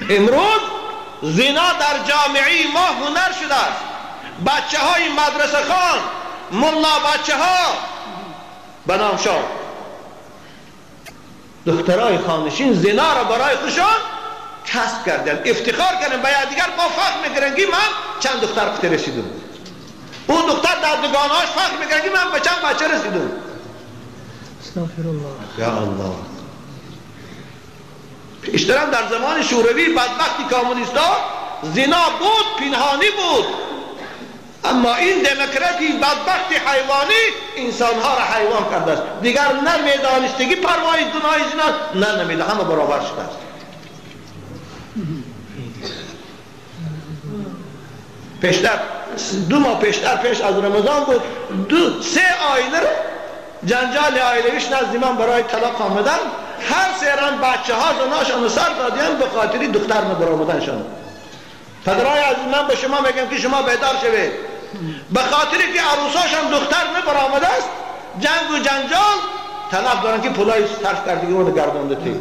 امروز زنا در جامعه ما هنر شده است. بچه های مدرسه خان، ملا بچه ها بنامشان، دخترای خانشین زنا را برای خودشان کسب کردن، افتخار کردن. به دیگر با فخر میگرن که من چند دختر خود رسیدم. اون دختر در دگانهاش فخر میگرن که من به چند بچه رسیدم. استغفرالله. یا الله. پیشترم در زمان شوروی بدبختی کمونیستا زنا بود، پنهانی بود، اما این دموکراسی بدبختی حیوانی انسانها را حیوان کرده است. دیگر نه میدانستگی پروای گناه زنا، نه نمیده، همه برابر شده است. پیشتر 2 ماه پیش از رمضان بود، 3 عائله را جنجال عائلویش نزد من برای طلاق آمدن. هر 3 رن بچه ها زناشان سر دادیم به خاطری دختر نبرآمدنشان. پدرای عزیز، من به شما میگم که شما بیدار شوید. به خاطری که عروساشان دختر نبرآمده است، جنگ و جنجال طلب دارن که پولای صرف کردگی رو گردانده تی.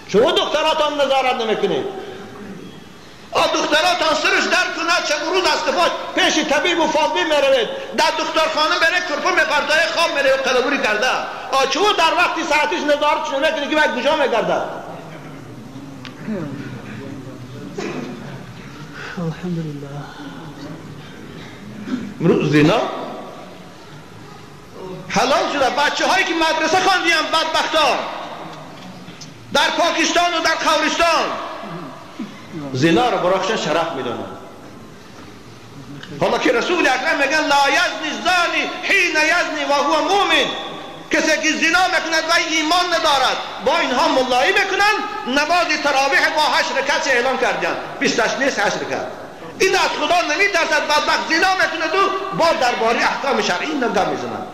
شما دختراتان نظارت نمیکنید. دختراتان سرش در کند، چه روز استفاده پیش طبیب و فاطمی میروید، در دخترخانه بره کرپو میپرتای خواب میره و قلبوری کرده. چون در وقتی ساعتش نظارت شده نکنه که باید کجا میگرده. الحمدلله. امروز زنا حلال شده. بچه هایی که مدرسه خواندیم بدبختان در پاکستان و در خورستان زنا را برایشان شرف میدانند. حالا که رسول اکرم میگن لا یزنی الزانی حین یزنی و هو مؤمن، کسی که زنا میکند و ایمان ندارد با اینها ملایی میکنن. نماز تراویح با 8 رکعت اعلام کردن، 28 نیست 8 رکعت. این از خدا نمیترسد، بدبخت زنا میکند و با درباره احکام شرعی نگاه میزنند.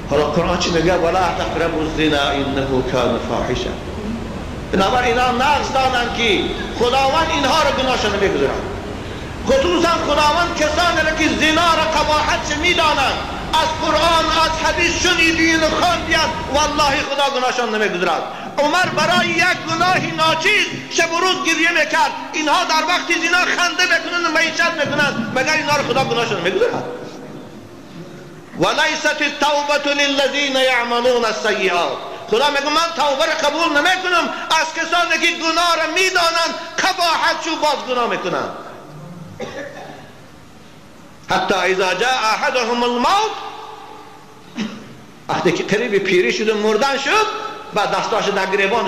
حالا قرآن چی میگه؟ ولا تقربوا الزنا انه کان فاحشا. بنابراین اینا نقص دادن که خداوند اینها را گناهشان نمیگذارد. خصوصا خداوند کسانی را که زنا را قباحت میدانند از قرآن از حدیث شنیدین و خواندین، والله خدا گناهشان نمیگذارد. عمر برای یک گناه ناچیز شب و روز گریه میکرد. اینها در وقت زنا خنده میکنند و معیشت میکنند، مگر اینها را خدا گناهشان نمیگذارد؟ ولیست التوبة للذین یعملون السیئات. خدا میگه من توبه را قبول نمیکنم از کسانی که گناه را میدانند، قباحت شو باز گناه میکنند. حتی اذا جاء احدهم الموت، وقتی که قریب پیری شد و مردن شد، بعد دستاش در گریبان